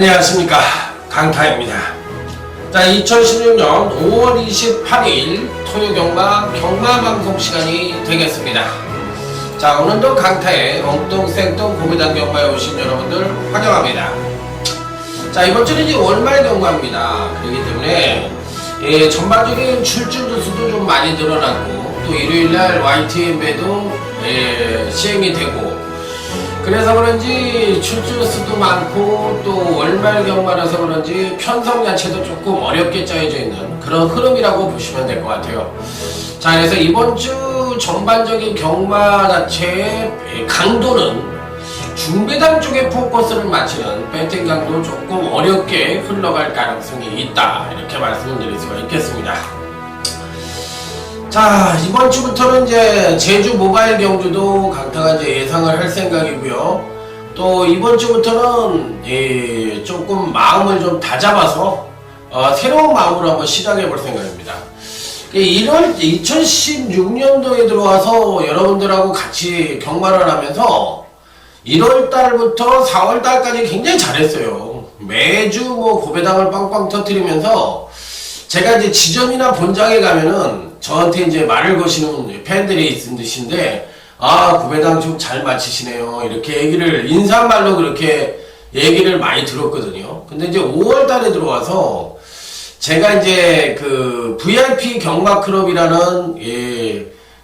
안녕하십니까, 강타입니다. 자, 2016년 5월 28일 토요경마 경마방송 시간이 되겠습니다. 자, 오늘도 강타의 엉뚱생뚱 고비당 경마에 오신 여러분들 환영합니다. 자, 이번 주는 이제 월말 경마입니다. 그렇기 때문에 전반적인 출전 수도 좀 많이 늘어났고, 또 일요일날 YTM에도 시행이 되고, 그래서 그런지 출전 수도 많고, 또 월말 경마라서 그런지 편성 자체도 조금 어렵게 짜여져 있는 그런 흐름이라고 보시면 될 것 같아요. 자, 그래서 이번 주 전반적인 경마 자체의 강도는 중배당 쪽에 포커스를 맞추는 배팅 강도 조금 어렵게 흘러갈 가능성이 있다, 이렇게 말씀을 드릴 수가 있겠습니다. 자, 이번 주부터는 이제 제주 모바일 경주도 강타가 이제 예상을 할 생각이고요. 또 이번 주부터는 조금 마음을 좀 다잡아서 새로운 마음으로 한번 시작해 볼 생각입니다. 2016년도에 들어와서 여러분들하고 같이 경마를 하면서 1월달부터 4월달까지 굉장히 잘했어요. 매주 뭐 고배당을 빵빵 터뜨리면서 제가 이제 지점이나 본장에 가면은 저한테 이제 말을 거시는 팬들이 있으신데, 고배당 좀 잘 맞히시네요, 이렇게 얘기를, 인사말로 그렇게 얘기를 많이 들었거든요. 근데 이제 5월 달에 들어와서 제가 이제 그 VIP 경마 클럽이라는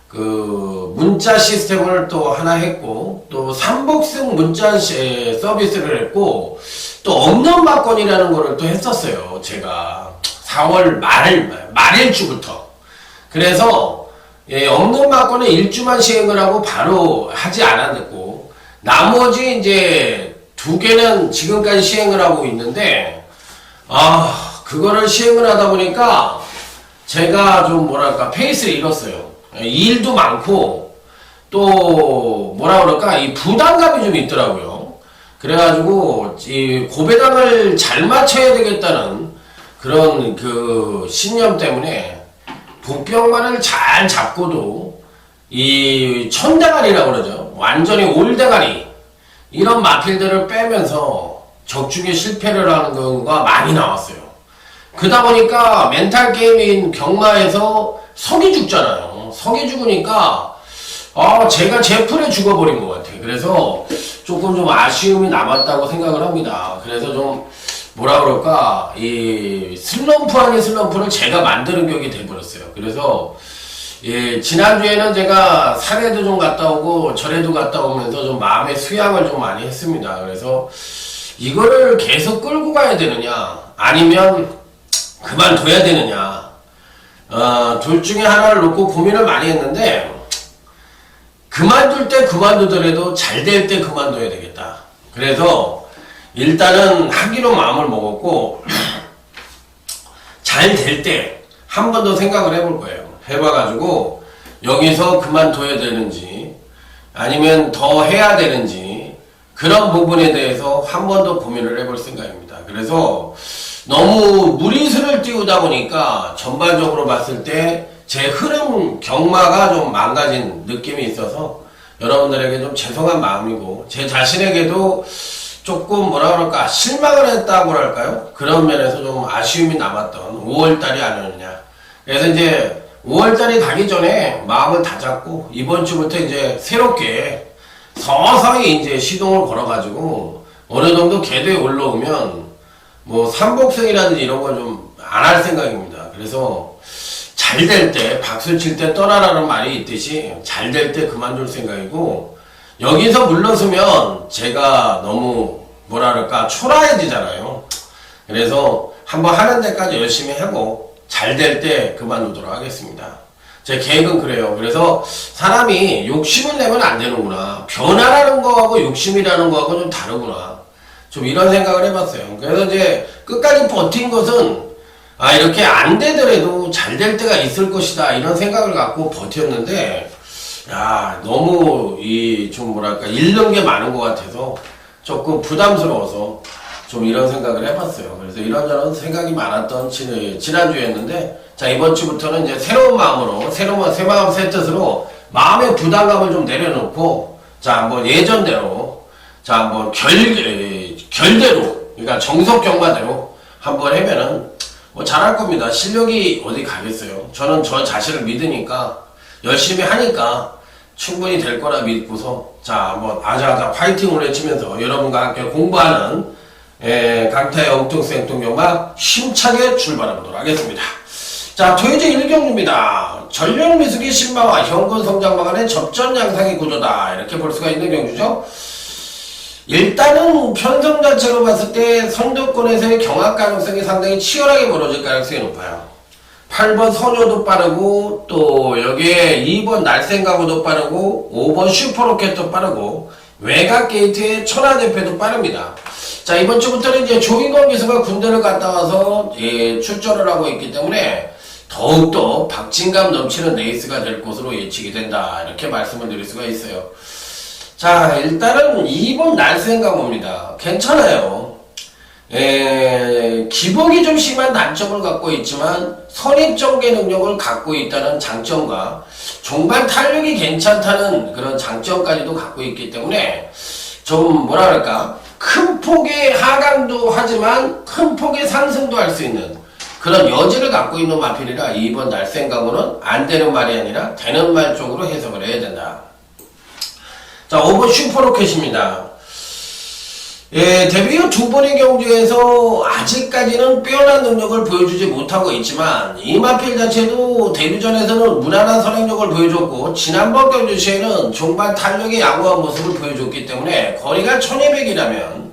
그 문자 시스템을 또 하나 했고, 또 삼복승 문자 서비스를 했고, 또 없는 막건이라는 거를 또 했었어요, 제가 4월 말일주부터. 그래서 없는 막건은 1주만 시행을 하고 바로 하지 않았고, 나머지 이제 2개는 지금까지 시행을 하고 있는데, 그거를 시행을 하다 보니까 제가 좀 뭐랄까 페이스를 잃었어요. 일도 많고, 또 뭐라 그럴까, 이 부담감이 좀 있더라고요. 그래가지고 이 고배당을 잘 맞춰야 되겠다는 그런 그 신념 때문에 북경마를 잘 잡고도 이 천대가리라고 그러죠. 완전히 올대가리, 이런 마필들을 빼면서 적중에 실패를 하는 경우가 많이 나왔어요. 그러다 보니까 멘탈 게임인 경마에서 석이 죽잖아요. 석이 죽으니까 제가 제 풀에 죽어버린 것 같아요. 그래서 조금 좀 아쉬움이 남았다고 생각을 합니다. 그래서 좀 뭐라 그럴까, 이 슬럼프 아닌 슬럼프를 제가 만드는 격이 돼버렸어요. 그래서 지난주에는 제가 산에도 좀 갔다 오고 절에도 갔다 오면서 좀 마음의 수양을 좀 많이 했습니다. 그래서 이거를 계속 끌고 가야 되느냐, 아니면 그만둬야 되느냐, 둘 중에 하나를 놓고 고민을 많이 했는데, 그만둘 때 그만두더라도 잘 될 때 그만둬야 되겠다. 그래서 일단은 하기로 마음을 먹었고, 잘 될 때 한 번 더 생각을 해볼 거예요. 해봐가지고 여기서 그만둬야 되는지 아니면 더 해야 되는지, 그런 부분에 대해서 한 번 더 고민을 해볼 생각입니다. 그래서 너무 무리수를 띄우다 보니까 전반적으로 봤을 때 제 흐름 경마가 좀 망가진 느낌이 있어서 여러분들에게 좀 죄송한 마음이고, 제 자신에게도 조금 뭐라 그럴까, 실망을 했다고 할까요? 그런 면에서 좀 아쉬움이 남았던 5월달이 아니었냐. 그래서 이제 5월달이 가기 전에 마음을 다잡고, 이번 주부터 이제 새롭게 서서히 이제 시동을 걸어가지고 어느 정도 궤도에 올라오면 뭐 삼복승이라든지 이런 거 좀 안 할 생각입니다. 그래서 잘 될 때 박수 칠 때 떠나라는 말이 있듯이 잘 될 때 그만둘 생각이고, 여기서 물러서면 제가 너무 뭐랄까 초라해지잖아요. 그래서 한번 하는 데까지 열심히 하고 잘 될 때 그만두도록 하겠습니다. 제 계획은 그래요. 그래서 사람이 욕심을 내면 안 되는구나, 변화라는 거하고 욕심이라는 거하고 좀 다르구나, 좀 이런 생각을 해봤어요. 그래서 이제 끝까지 버틴 것은 이렇게 안 되더라도 잘 될 때가 있을 것이다, 이런 생각을 갖고 버텼는데, 너무 좀 뭐랄까 잃는 게 많은 것 같아서 조금 부담스러워서 좀 이런 생각을 해봤어요. 그래서 이런저런 생각이 많았던 지난주였는데, 자, 이번 주부터는 이제 새로운 마음으로, 새 마음 새 뜻으로 마음의 부담감을 좀 내려놓고, 자, 한번 예전대로, 자, 한번 결대로 그러니까 정석 경마대로 한번 해면은 뭐 잘할 겁니다. 실력이 어디 가겠어요. 저는 저 자신을 믿으니까 열심히 하니까 충분히 될 거라 믿고서 자 한번 아자아자 파이팅을 외치면서 여러분과 함께 공부하는 강타의 엉뚱생뚱 경마 힘차게 출발해보도록 하겠습니다. 자, 토요제 1경주입니다. 전륜 미숙의 신마와 현군 성장마 간의 접전 양상의 구조다. 이렇게 볼 수가 있는 경주죠. 일단은 편성 자체로 봤을 때 선두권에서의 경합 가능성이 상당히 치열하게 벌어질 가능성이 높아요. 8번 선효도 빠르고 또 여기에 2번 날쌘가구도 빠르고 5번 슈퍼로켓도 빠르고 외곽 게이트의 천하대패도 빠릅니다. 자, 이번 주부터는 이제 조인권 기수가 군대를 갔다 와서 출전을 하고 있기 때문에 더욱더 박진감 넘치는 레이스가 될 것으로 예측이 된다. 이렇게 말씀을 드릴 수가 있어요. 자, 일단은 2번 날쌘가구입니다. 괜찮아요. 기복이 좀 심한 단점을 갖고 있지만 선입전개 능력을 갖고 있다는 장점과 종반 탄력이 괜찮다는 그런 장점까지도 갖고 있기 때문에 좀 뭐라 그럴까 큰 폭의 하강도 하지만 큰 폭의 상승도 할 수 있는 그런 여지를 갖고 있는 마필이라 2번 날쌘가구는 안 되는 말이 아니라 되는 말 쪽으로 해석을 해야 된다. 자, 5번 슈퍼로켓입니다. 데뷔 후 2번의 경주에서 아직까지는 빼어난 능력을 보여주지 못하고 있지만 이 마필 자체도 데뷔전에서는 무난한 선행력을 보여줬고 지난번 경주 시에는 종반 탄력의 양호한 모습을 보여줬기 때문에 거리가 1200이라면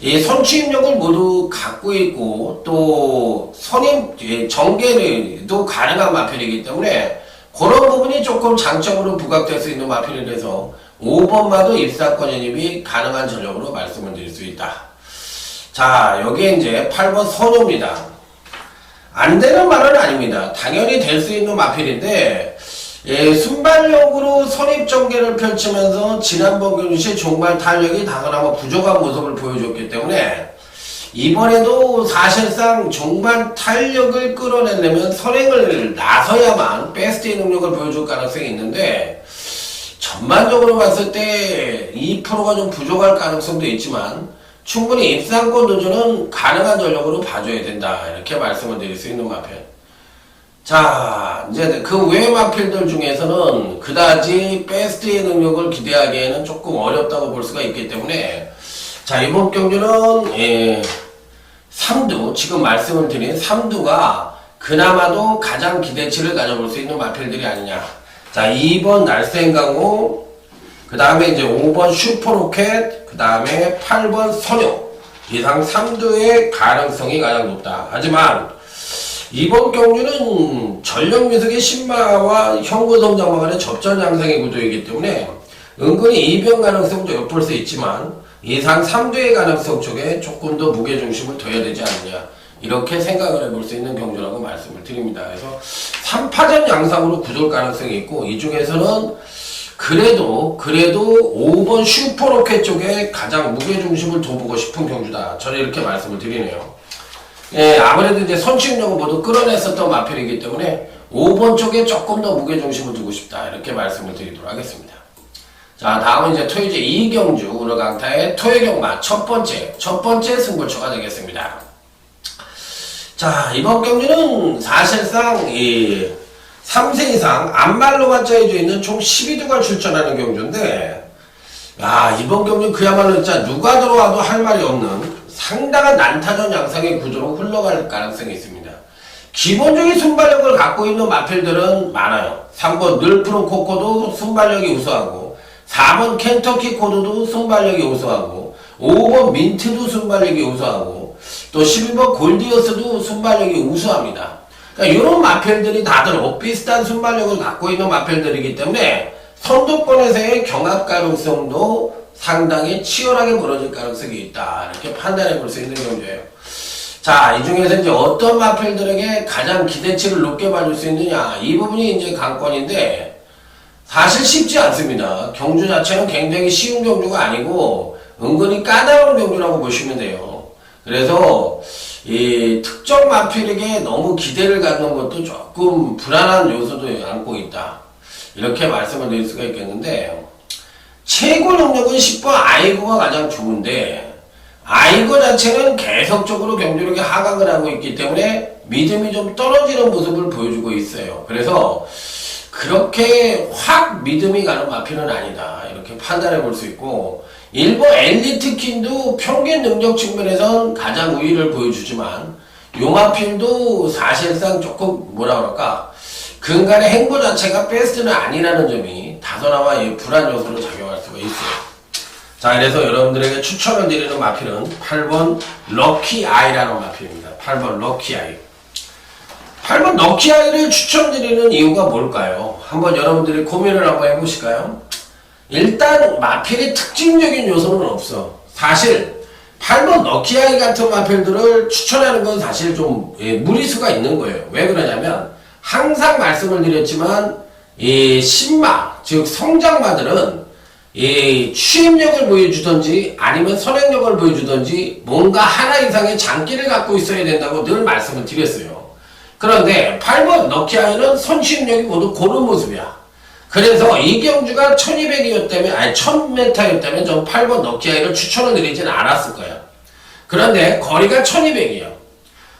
이 선취입력을 모두 갖고 있고 또 전개도 가능한 마필이기 때문에 그런 부분이 조금 장점으로 부각될 수 있는 마필이라서 5번마도 입사권 진입이 가능한 전력으로 말씀을 드릴 수 있다. 자, 여기에 이제 8번 선효입니다. 안 되는 말은 아닙니다. 당연히 될 수 있는 마필인데, 순발력으로 선입전개를 펼치면서 지난번 경주시 종반 탄력이 다소나마 부족한 모습을 보여줬기 때문에 이번에도 사실상 종반 탄력을 끌어내려면 선행을 나서야만 베스트의 능력을 보여줄 가능성이 있는데 전반적으로 봤을 때 2%가 좀 부족할 가능성도 있지만 충분히 입상권 도전은 가능한 전력으로 봐줘야 된다. 이렇게 말씀을 드릴 수 있는 마필. 자, 이제 그 외 마필들 중에서는 그다지 베스트의 능력을 기대하기에는 조금 어렵다고 볼 수가 있기 때문에 자, 이번 경주는 3두, 지금 말씀을 드린 3두가 그나마도 가장 기대치를 가져볼 수 있는 마필들이 아니냐. 자, 2번 날쌘가구, 그 다음에 이제 5번 슈퍼로켓, 그 다음에 8번 선효. 이상 3두의 가능성이 가장 높다. 하지만, 이번 경주는 전력미숙의 신마와 현구성장마 간의 접전 양상의 구도이기 때문에 은근히 이변 가능성도 엿볼 수 있지만, 이상 3두의 가능성 쪽에 조금 더 무게중심을 둬야 되지 않느냐. 이렇게 생각을 해볼 수 있는 경주라고 말씀을 드립니다. 그래서 3파전 양상으로 굳을 가능성이 있고 이 중에서는 그래도 5번 슈퍼로켓 쪽에 가장 무게중심을 둬보고 싶은 경주다. 저는 이렇게 말씀을 드리네요. 아무래도 이제 선취력을 모두 끌어냈었던 마필이기 때문에 5번 쪽에 조금 더 무게중심을 두고 싶다. 이렇게 말씀을 드리도록 하겠습니다. 자, 다음은 이제 토요제 2경주 우르강타의 토요경마 첫 번째 승부처가 되겠습니다. 자, 이번 경주는 사실상 3세 이상 암말로만 짜여져 있는 총 12두가 출전하는 경주인데 야, 이번 경주 그야말로 진짜 누가 들어와도 할 말이 없는 상당한 난타전 양상의 구조로 흘러갈 가능성이 있습니다. 기본적인 순발력을 갖고 있는 마필들은 많아요. 3번 늘푸른 코코도 순발력이 우수하고 4번 켄터키 코드도 순발력이 우수하고 5번 민트도 순발력이 우수하고 또 11번 골디어스도 순발력이 우수합니다. 그러니까 이런 마필들이 다들 비슷한 순발력을 갖고 있는 마필들이기 때문에 선두권에서의 경합 가능성도 상당히 치열하게 벌어질 가능성이 있다. 이렇게 판단해 볼 수 있는 경주예요. 자, 이 중에서 이제 어떤 마필들에게 가장 기대치를 높게 봐줄 수 있느냐. 이 부분이 이제 관건인데 사실 쉽지 않습니다. 경주 자체는 굉장히 쉬운 경주가 아니고 은근히 까다로운 경주라고 보시면 돼요. 그래서 이 특정 마필에게 너무 기대를 갖는 것도 조금 불안한 요소도 안고 있다. 이렇게 말씀을 드릴 수가 있겠는데 최고 능력은 10번 아이고가 가장 좋은데 아이거 자체는 계속적으로 경제력이 하강을 하고 있기 때문에 믿음이 좀 떨어지는 모습을 보여주고 있어요. 그래서 그렇게 확 믿음이 가는 마필은 아니다, 이렇게 판단해 볼 수 있고, 일본 엘리트킨도 평균 능력 측면에선 가장 우위를 보여주지만 요 마필도 사실상 조금 뭐라 그럴까, 근간의 행보 자체가 베스트는 아니라는 점이 다소나마 불안 요소로 작용할 수가 있어요. 자, 그래서 여러분들에게 추천을 드리는 마필은 8번 럭키아이라는 마필입니다. 8번 럭키아이. 8번 럭키아이를 추천드리는 이유가 뭘까요? 한번 여러분들이 고민을 한번 해보실까요? 일단 마필의 특징적인 요소는 없어. 사실 8번 럭키아이 같은 마필들을 추천하는 건 사실 좀 무리수가 있는 거예요. 왜 그러냐면 항상 말씀을 드렸지만 이 신마, 즉 성장마들은 이 추임력을 보여주던지 아니면 선행력을 보여주던지 뭔가 하나 이상의 장기를 갖고 있어야 된다고 늘 말씀을 드렸어요. 그런데 8번 럭키아이는 선취임력이 모두 고른 모습이야. 그래서 이 경주가 1200이었다면, 아니 1000m였다면 전 8번 럭키아이를 추천을 드리진 않았을 거야. 그런데 거리가 1200이에요.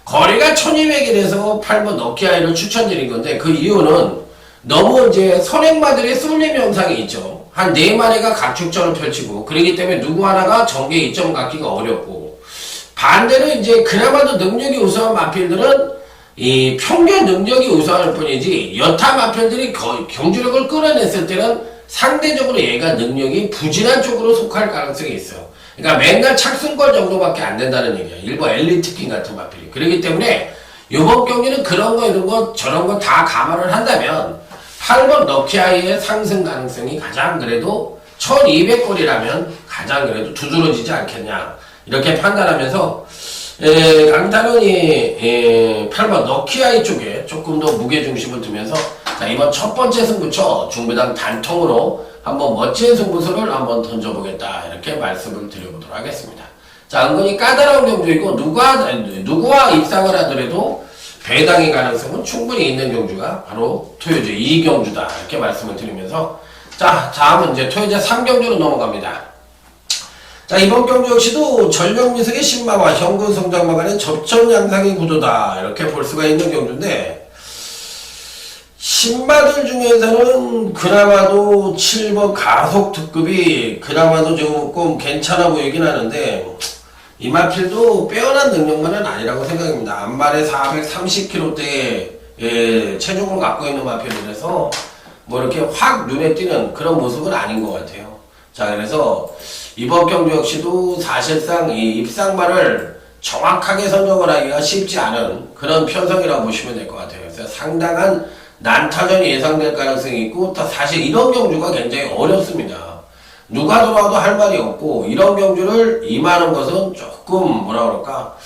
거리가 1200이라서 8번 럭키아이를 추천드린 건데, 그 이유는 너무 이제 선행마들의 쏠림 현상이 있죠. 한 4마리가 각축전을 펼치고, 그러기 때문에 누구 하나가 전개 이점 갖기가 어렵고, 반대로 이제 그나마도 능력이 우수한 마필들은 이 평균 능력이 우수할 뿐이지 여타 마필들이 경주력을 끌어냈을 때는 상대적으로 얘가 능력이 부진한 쪽으로 속할 가능성이 있어요. 그러니까 맨날 착승권 정도밖에 안 된다는 얘기야. 일본 엘리트킹 같은 마필이. 그렇기 때문에 이번 경기는 그런 거 이런 거 저런 거 다 감안을 한다면 8번 럭키아이의 상승 가능성이 가장 그래도 1200골이라면 가장 그래도 두드러지지 않겠냐, 이렇게 판단하면서 강타는 8번 럭키아이 쪽에 조금 더 무게중심을 두면서, 자, 이번 첫 번째 승부처 중배당 단통으로 한번 멋진 승부수를 한번 던져보겠다, 이렇게 말씀을 드려보도록 하겠습니다. 자, 은근히 까다로운 경주이고 누구와 입상을 하더라도 배당의 가능성은 충분히 있는 경주가 바로 토요제 2경주다, 이렇게 말씀을 드리면서, 자, 다음은 이제 토요제 3경주로 넘어갑니다. 자, 이번 경주 역시도 전력미석의 신마와 현금 성장마 간의 접전 양상의 구도다, 이렇게 볼 수가 있는 경주인데, 신마들 중에서는 그나마도 7번 가속 특급이 그나마도 조금 괜찮아 보이긴 하는데, 이 마필도 빼어난 능력만은 아니라고 생각합니다. 앞말에 430kg대의 체중을 갖고 있는 마필이라서 뭐 이렇게 확 눈에 띄는 그런 모습은 아닌 것 같아요. 자, 그래서 이번 경주 역시도 사실상 이 입상말을 정확하게 선정을 하기가 쉽지 않은 그런 편성이라고 보시면 될 것 같아요. 그래서 상당한 난타전이 예상될 가능성이 있고, 또 사실 이런 경주가 굉장히 어렵습니다. 누가 들어와도 할 말이 없고, 이런 경주를 임하는 것은 조금 뭐라 그럴까,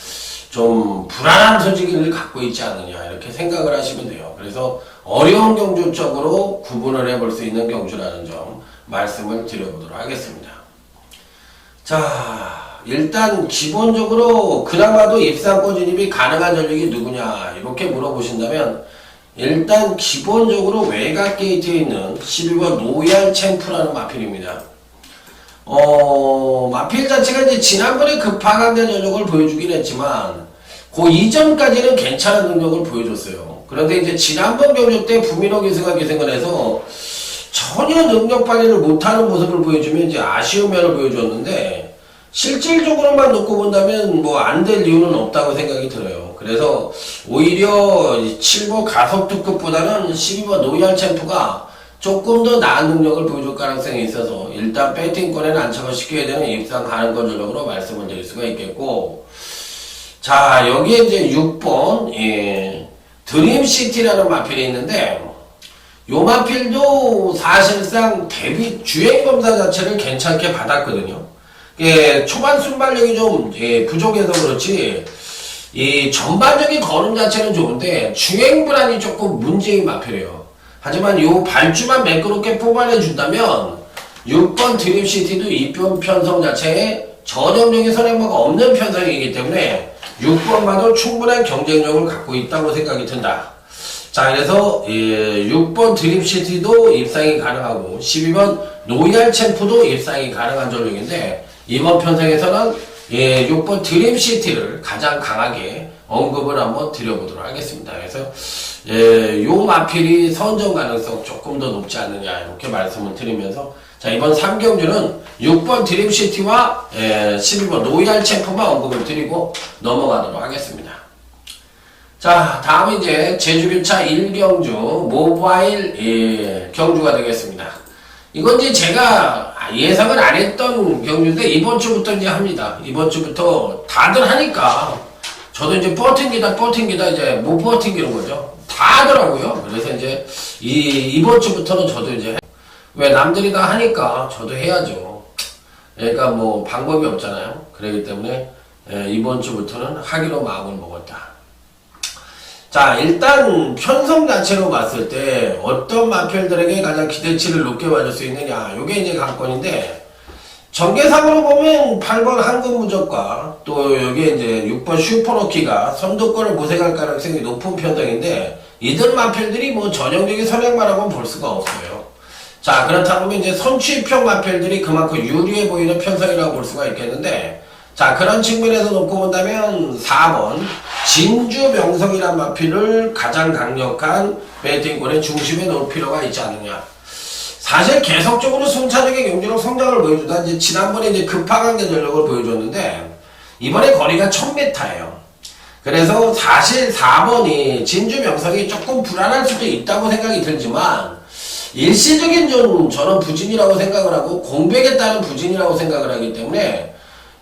좀 불안한 소지기를 갖고 있지 않느냐, 이렇게 생각을 하시면 돼요. 그래서 어려운 경주 쪽으로 구분을 해볼 수 있는 경주라는 점 말씀을 드려보도록 하겠습니다. 자, 일단 기본적으로 그나마도 입상권 진입이 가능한 전력이 누구냐, 이렇게 물어보신다면 일단 기본적으로 외곽 게이트에 있는 12번 노얄 챔프라는 마필입니다. 마필 자체가 이제 지난번에 급하강된 전력을 보여주긴 했지만 그 이전까지는 괜찮은 능력을 보여줬어요. 그런데 이제 지난번 경주 때 부민호 기수가 기생을 해서 전혀 능력 발휘를 못하는 모습을 보여주면 이제 아쉬운 면을 보여줬는데, 실질적으로만 놓고 본다면 뭐 안 될 이유는 없다고 생각이 들어요. 그래서 오히려 7번 가속특급보다는 12번 노얄 챔프가 조금 더 나은 능력을 보여줄 가능성이 있어서 일단 배팅권에는 안착을 시켜야 되는 입상 가능권 전력으로 말씀을 드릴 수가 있겠고, 자, 여기에 이제 6번 드림시티라는 마필이 있는데, 요 마필도 사실상 대비 주행검사 자체를 괜찮게 받았거든요. 초반 순발력이 좀 부족해서 그렇지 이 전반적인 걸음 자체는 좋은데 주행 불안이 조금 문제인 마필이에요. 하지만 요 발주만 매끄럽게 뽑아내준다면 6번 드림시티도 이편 편성 자체에 전형적인 선행마가 없는 편성이기 때문에 6번마도 충분한 경쟁력을 갖고 있다고 생각이 든다. 자, 그래서 6번 드림시티도 입상이 가능하고 12번 노얄 챔프도 입상이 가능한 전력인데, 이번 편성에서는 예, 6번 드림시티를 가장 강하게 언급을 한번 드려보도록 하겠습니다. 그래서 예, 요 마필이 선정 가능성 조금 더 높지 않느냐 이렇게 말씀을 드리면서 자, 이번 3경주는 6번 드림시티와 12번 로얄 챔프만 언급을 드리고 넘어가도록 하겠습니다. 자, 다음은 이제 제주교차 1경주 모바일 경주가 되겠습니다. 이건 이제 제가 예상을 안 했던 경주인데 이번 주부터 이제 합니다. 이번 주부터 다들 하니까 저도 이제 버팅기다 이제 못 버팅기는 거죠. 다 하더라고요. 그래서 이제 이번 주부터는 저도 이제 왜 남들이 다 하니까 저도 해야죠. 그러니까 뭐 방법이 없잖아요. 그렇기 때문에 이번 주부터는 하기로 마음을 먹었다. 자, 일단 편성 자체로 봤을 때 어떤 마필들에게 가장 기대치를 높게 받을 수 있느냐 요게 이제 관건인데 전개상으로 보면 8번 한국무적과 또 여기에 이제 6번 슈퍼로키가 선두권을 모색할 가능성이 높은 편성인데 이들 마필들이 뭐 전형적인 선행마라고는 볼 수가 없어요. 자, 그렇다면 이제 선취평 마필들이 그만큼 유리해 보이는 편성이라고 볼 수가 있겠는데 자, 그런 측면에서 놓고 본다면 4번 진주명성이란 마필을 가장 강력한 배팅권의 중심에 놓을 필요가 있지 않느냐. 사실 계속적으로 순차적인 경기로 성장을 보여주다 이제 지난번에 이제 급하강대 전력을 보여줬는데 이번에 거리가 1000m예요. 그래서 사실 4번이 진주명성이 조금 불안할 수도 있다고 생각이 들지만 일시적인 저는 부진이라고 생각을 하고 공백에 따른 부진이라고 생각을 하기 때문에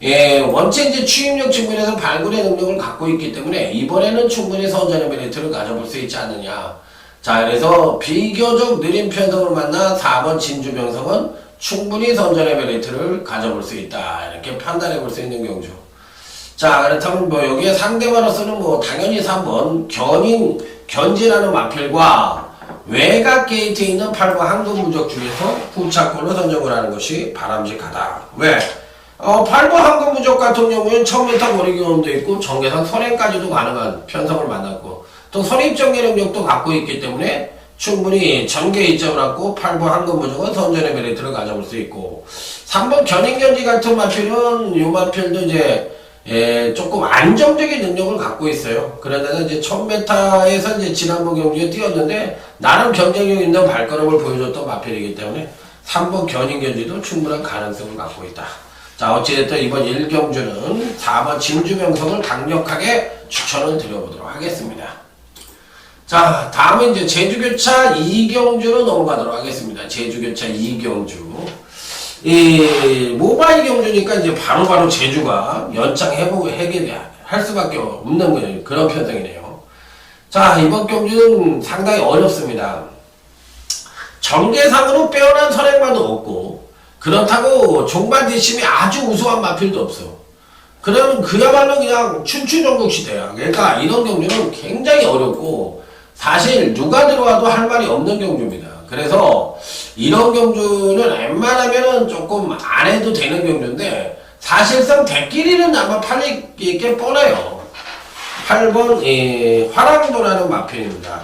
예, 원체 이제 추임력 측면에서 발굴의 능력을 갖고 있기 때문에 이번에는 충분히 선전의 메리트를 가져볼 수 있지 않느냐. 자, 그래서 비교적 느린 편성을 만나 4번 진주명성은 충분히 선전의 메리트를 가져볼 수 있다. 이렇게 판단해 볼 수 있는 경주. 자, 그렇다면 뭐 여기에 상대마로서는 뭐 당연히 3번 견진하는 마필과 외곽 게이트에 있는 8번 한국무적 중에서 후차권을 선정을 하는 것이 바람직하다. 왜? 8번 한국무적 같은 경우에는 1000m 거리 경험도 있고 전개상 선행까지도 가능한 편성을 만났고 또 선입 전개 능력도 갖고 있기 때문에 충분히 전개 이점을 갖고 8번 한국무적은 선전의 메리트를 가져볼 수 있고 3번 견인견지 같은 마필은 이 마필도 이제 조금 안정적인 능력을 갖고 있어요. 그러다가 이제 1000m에서 이제 지난번 경기에 뛰었는데 나름 경쟁력 있는 발걸음을 보여줬던 마필이기 때문에 3번 견인견지도 충분한 가능성을 갖고 있다. 자, 어찌됐든 이번 1경주는 4번 진주명성을 강력하게 추천을 드려보도록 하겠습니다. 자, 다음은 이제 제주교차 2경주로 넘어가도록 하겠습니다. 제주교차 2경주. 이 모바일 경주니까 이제 바로바로 제주가 할 수밖에 없는 그런 편성이네요. 자, 이번 경주는 상당히 어렵습니다. 전개상으로 빼어난 선행마도 없고 그렇다고 종반 뒷심이 아주 우수한 마필도 없어. 그러면 그야말로 그냥 춘추전국 시대야. 그러니까 이런 경주는 굉장히 어렵고 사실 누가 들어와도 할 말이 없는 경주입니다. 그래서 이런 경주는 웬만하면은 조금 안 해도 되는 경주인데 사실상 대끼리는 아마 팔릴 게 뻔해요. 8번 화랑도라는 마필입니다.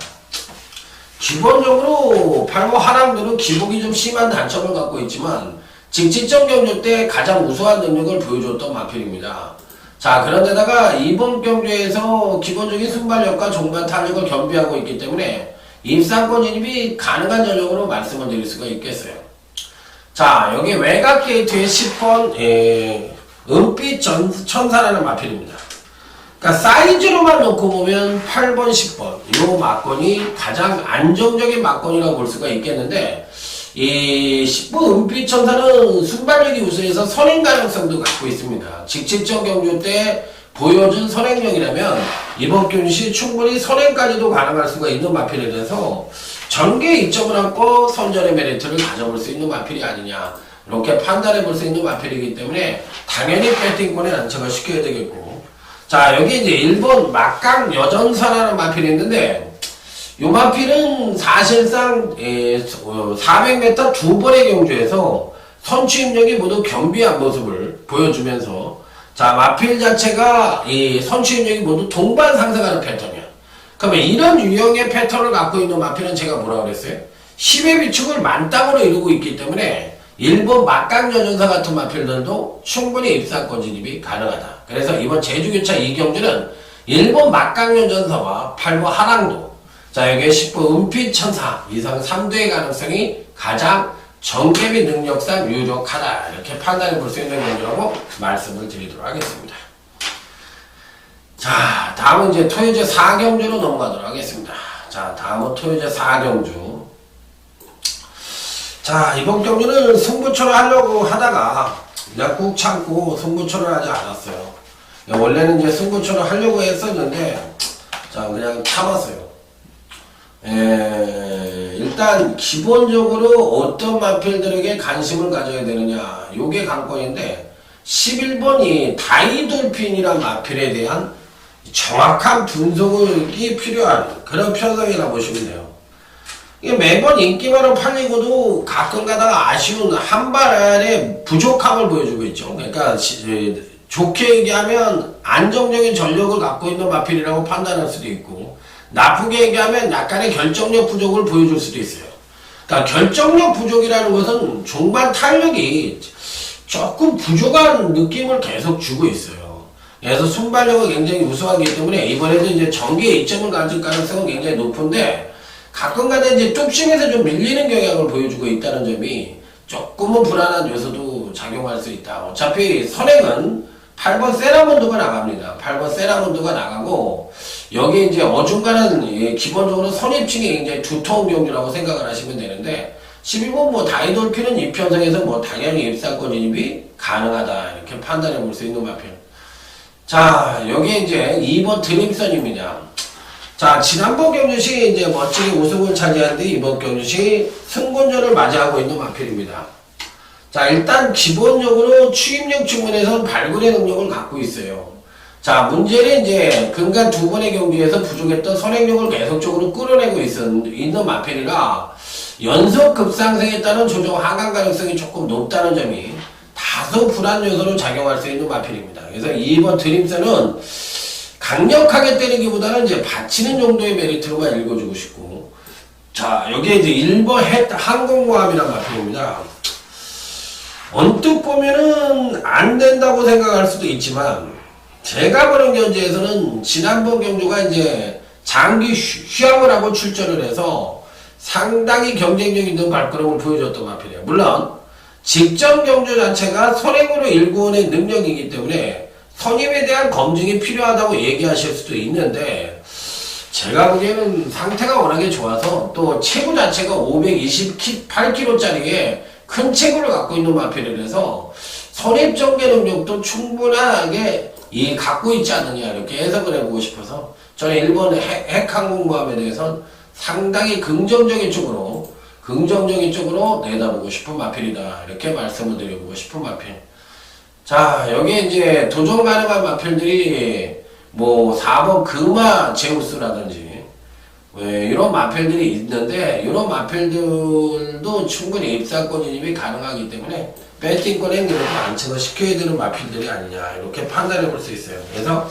기본적으로 8번 화랑도는 기복이 좀 심한 단점을 갖고 있지만 직지점 경주 때 가장 우수한 능력을 보여줬던 마필입니다. 자, 그런데다가 이번 경주에서 기본적인 순발력과 종반 탄력을 겸비하고 있기 때문에 입상권 진입이 가능한 전력으로 말씀을 드릴 수가 있겠어요. 자, 여기 외곽 게이트의 10번 은빛 천사라는 마필입니다. 그러니까 사이즈로만 놓고 보면 8번, 10번 이 막건이 가장 안정적인 막건이라고 볼 수가 있겠는데 이 10번 은빛 천사는 순발력이 우수해서 선행 가능성도 갖고 있습니다. 직직전 경주 때 보여준 선행력이라면 이번 경주 충분히 선행까지도 가능할 수가 있는 마필에 대해서 전개 이점을 안고 선전의 메리트를 가져볼 수 있는 마필이 아니냐 이렇게 판단해 볼 수 있는 마필이기 때문에 당연히 배팅권에 안착을 시켜야 되겠고 자, 여기 이제 1번 막강 여전사라는 마필이 있는데 요 마필은 사실상 400m 두 번의 경주에서 선취입력이 모두 겸비한 모습을 보여주면서 자, 마필 자체가 이 선취입력이 모두 동반 상승하는 패턴이야. 그러면 이런 유형의 패턴을 갖고 있는 마필은 제가 뭐라고 그랬어요? 10의 비축을 만땅으로 이루고 있기 때문에 일본 막강여전사 같은 마필들도 충분히 입상권 진입이 가능하다. 그래서 이번 제주교차 2경주는 일본 막강여전사와 8부 하랑도, 자 여기에 10부 은빛천사 이상 3대의 가능성이 가장 정개비 능력상 유력하다. 이렇게 판단해 볼 수 있는 경주라고 말씀을 드리도록 하겠습니다. 자, 다음은 이제 토요제 4경주로 넘어가도록 하겠습니다. 자, 다음은 토요제 4경주. 자, 이번 경주는 승부처를 하려고 하다가 그냥 꾹 참고 승부처를 하지 않았어요. 원래는 이제 승부처를 하려고 했었는데, 자, 그냥 참았어요. 일단 기본적으로 어떤 마필들에게 관심을 가져야 되느냐, 요게 관건인데 11번이 다이돌핀이란 마필에 대한 정확한 분석이 필요한 그런 편성이라고 보시면 돼요. 이게 매번 인기만으로 팔리고도 가끔 가다가 아쉬운 한 발의 부족함을 보여주고 있죠. 그러니까 좋게 얘기하면 안정적인 전력을 갖고 있는 마필이라고 판단할 수도 있고, 나쁘게 얘기하면 약간의 결정력 부족을 보여줄 수도 있어요. 그러니까 결정력 부족이라는 것은 종반 탄력이 조금 부족한 느낌을 계속 주고 있어요. 그래서 순발력은 굉장히 우수하기 때문에 이번에도 이제 전기에 이점을 가질 가능성은 굉장히 높은데, 가끔가다 이제 뚝심에서 좀 밀리는 경향을 보여주고 있다는 점이 조금은 불안한 요소도 작용할 수 있다. 어차피 선행은 8번 세라몬드가 나갑니다. 8번 세라몬드가 나가고, 여기 이제 어중간한 기본적으로 선입층이 굉장히 두터운 경주라고 생각을 하시면 되는데, 12번 뭐 다이돌핀은 이 편성에서 뭐 당연히 입상권 진입이 가능하다. 이렇게 판단해 볼 수 있는 마필. 자, 여기 이제 2번 드림선입니다. 자, 지난번 경주시 이제 멋지게 우승을 차지한 뒤 이번 경주시 승군전을 맞이하고 있는 마필입니다. 자, 일단 기본적으로 추임력 측면에서는 발굴의 능력을 갖고 있어요. 자, 문제는 이제 근간 두 번의 경기에서 부족했던 선행력을 계속적으로 끌어내고 있는 마필이라 연속 급상승에 따른 조정 하강 가능성이 조금 높다는 점이 다소 불안 요소로 작용할 수 있는 마필입니다. 그래서 2번 드림선은 강력하게 때리기보다는 이제 받치는 정도의 메리트로만 읽어주고 싶고, 자, 여기에 이제 1번 항공모함이란 마필입니다. 언뜻 보면은 안 된다고 생각할 수도 있지만, 제가 보는 경주에서는 지난번 경주가 이제 장기 휴양을 하고 출전을 해서 상당히 경쟁력 있는 발걸음을 보여줬던 마필이에요. 물론 직전 경주 자체가 선행으로 일구원의 능력이기 때문에 선임에 대한 검증이 필요하다고 얘기하실 수도 있는데, 제가 보기에는 상태가 워낙에 좋아서 또 체구 자체가 528kg짜리에 큰 체구를 갖고 있는 마필이라서 선입 전개 능력도 충분하게 갖고 있지 않느냐, 이렇게 해석을 해보고 싶어서 저는 일본 핵항공모함에 대해서는 상당히 긍정적인 쪽으로 내다보고 싶은 마필이다, 이렇게 말씀을 드려보고 싶은 마필. 자, 여기에 이제 도전 가능한 마필들이 뭐 4번 금화 제우스라든지 이런 마필들이 있는데, 이런 마필들도 충분히 입상권 진입이 가능하기 때문에 배팅권에 이렇게 안착을 시켜야 되는 마필들이 아니냐, 이렇게 판단해 볼 수 있어요. 그래서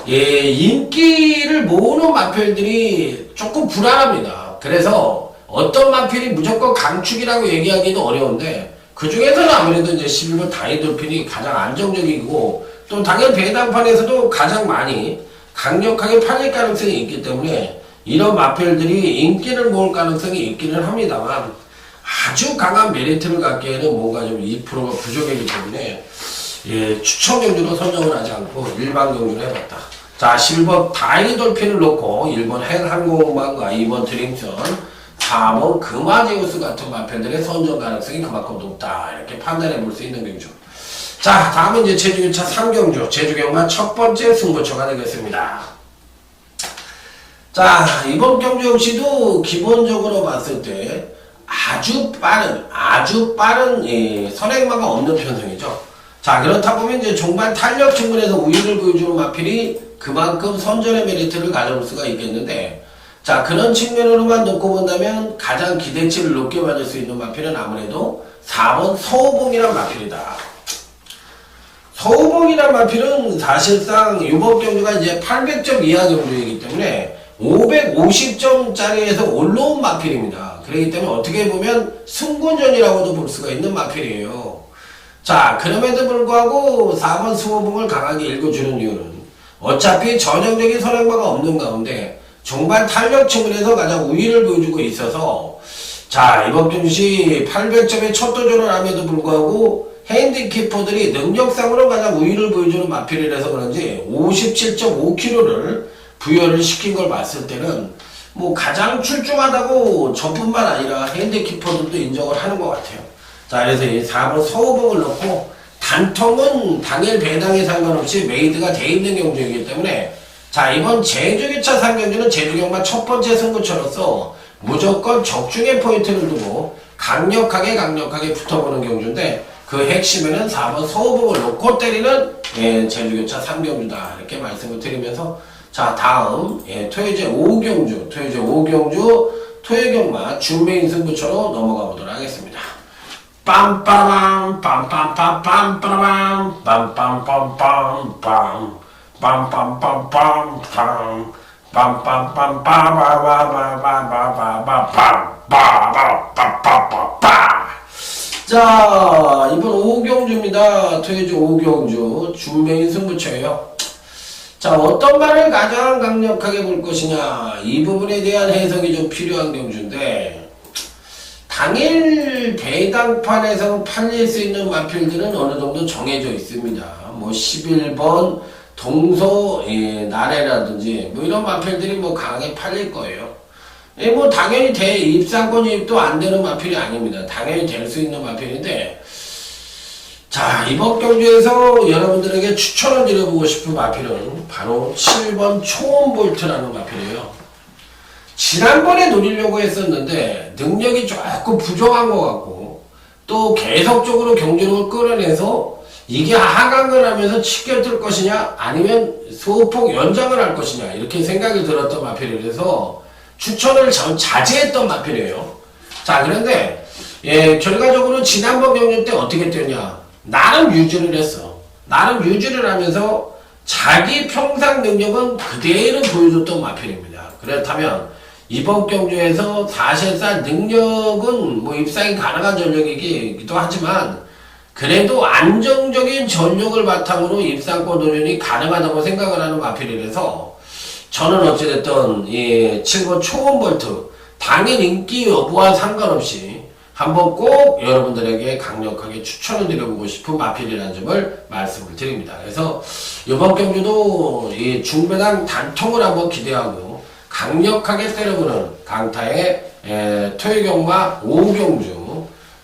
인기를 모으는 마필들이 조금 불안합니다. 그래서 어떤 마필이 무조건 강축이라고 얘기하기도 어려운데, 그 중에서는 아무래도 이제 11번 다이돌핀이 가장 안정적이고, 또 당연히 배당판에서도 가장 많이 강력하게 팔릴 가능성이 있기 때문에 이런 마필들이 인기를 모을 가능성이 있기는 합니다만, 아주 강한 메리트를 갖기에는 뭔가 좀 2%가 부족하기 때문에 추천 경주로 선정을 하지 않고 일반 경주를 해봤다. 자, 11번 다이돌핀을 놓고 1번 핵항공모함과 2번 드림선, 4번 금화제우스 같은 마필들의 선정 가능성이 그만큼 높다, 이렇게 판단해 볼 수 있는 경주. 자, 다음은 이제 제주교차 3경주, 제주경마 첫 번째 승부처가 되겠습니다. 자, 이번 경주 역시도 기본적으로 봤을 때 아주 빠른 선행마가 없는 편성이죠. 자, 그렇다 보면 이제 종반 탄력 측면에서 우위를 보여주는 마필이 그만큼 선전의 메리트를 가져올 수가 있겠는데, 자, 그런 측면으로만 놓고 본다면 가장 기대치를 높게 받을 수 있는 마필은 아무래도 4번 서우봉이란 마필이다. 서우봉이란 마필은 사실상 이번 경주가 이제 800점 이하 경주이기 때문에 550점짜리에서 올라온 마필입니다. 그렇기 때문에 어떻게 보면 승군전이라고도 볼 수가 있는 마필이에요. 자, 그럼에도 불구하고 4번 수호봉을 강하게 읽어주는 이유는 어차피 전형적인 선행마가 없는 가운데 종반 탄력 측면에서 가장 우위를 보여주고 있어서 자, 이번 경시 800점의 첫 도전을 함에도 불구하고 핸디키퍼들이 능력상으로 가장 우위를 보여주는 마필이라서 그런지 57.5kg를 부여를 시킨 걸 봤을 때는 뭐 가장 출중하다고 저뿐만 아니라 핸디키퍼들도 인정을 하는 것 같아요. 자, 그래서 이 4번 서호봉을 넣고 단통은 당일 배당에 상관없이 메이드가 돼 있는 경주이기 때문에 자, 이번 제주기차 상경주는 제주경마 첫 번째 승부처로서 무조건 적중의 포인트를 두고 강력하게 붙어보는 경주인데 그 핵심에는 4번 서호봉을 놓고 때리는 제주교차 3경주다 이렇게 말씀을 드리면서 자, 다음 토요제 5경주 토요경마 준메인 승부처로 넘어가 보도록 하겠습니다. 빰빠밤 빰빰빰빰빰빰 빰빰빰빰빰 빰빰빰빰빰 자, 이번 5경주입니다. 토요주 5경주 준메인 승부처예요. 자, 어떤 말을 가장 강력하게 볼 것이냐 이 부분에 대한 해석이 좀 필요한 경주인데 당일 배당판에서 팔릴 수 있는 마필들은 어느 정도 정해져 있습니다. 뭐 11번 동서 나래라든지 뭐 이런 마필들이 뭐 강하게 팔릴 거예요. 뭐 당연히 입상권 유입도 안 되는 마필이 아닙니다. 당연히 될 수 있는 마필인데 자, 이번 경주에서 여러분들에게 추천을 드려보고 싶은 마필은 바로 7번 초원볼트라는 마필이에요. 지난번에 노리려고 했었는데 능력이 조금 부족한 것 같고 또 계속적으로 경주력을 끌어내서 이게 하강을 하면서 치켜뜰 것이냐 아니면 소폭 연장을 할 것이냐 이렇게 생각이 들었던 마필이라서 추천을 자제했던 마필이에요. 자, 그런데 결과적으로 지난번 경주 때 어떻게 뛰었냐 나름 유지를 했어. 나름 유지를 하면서 자기 평상 능력은 그대로 보여줬던 마필입니다. 그렇다면 이번 경주에서 사실상 능력은 뭐 입상이 가능한 전력이기도 하지만 그래도 안정적인 전력을 바탕으로 입상권 도전이 가능하다고 생각을 하는 마필이라서 저는 어찌됐든 이 7번 초원볼트 당일 인기 여부와 상관없이 한번 꼭 여러분들에게 강력하게 추천을 드려보고 싶은 마필이라는 점을 말씀을 드립니다. 그래서 이번 경주도 이 중배당 단통을 한번 기대하고 강력하게 때려보는 강타의 토요경마 5경주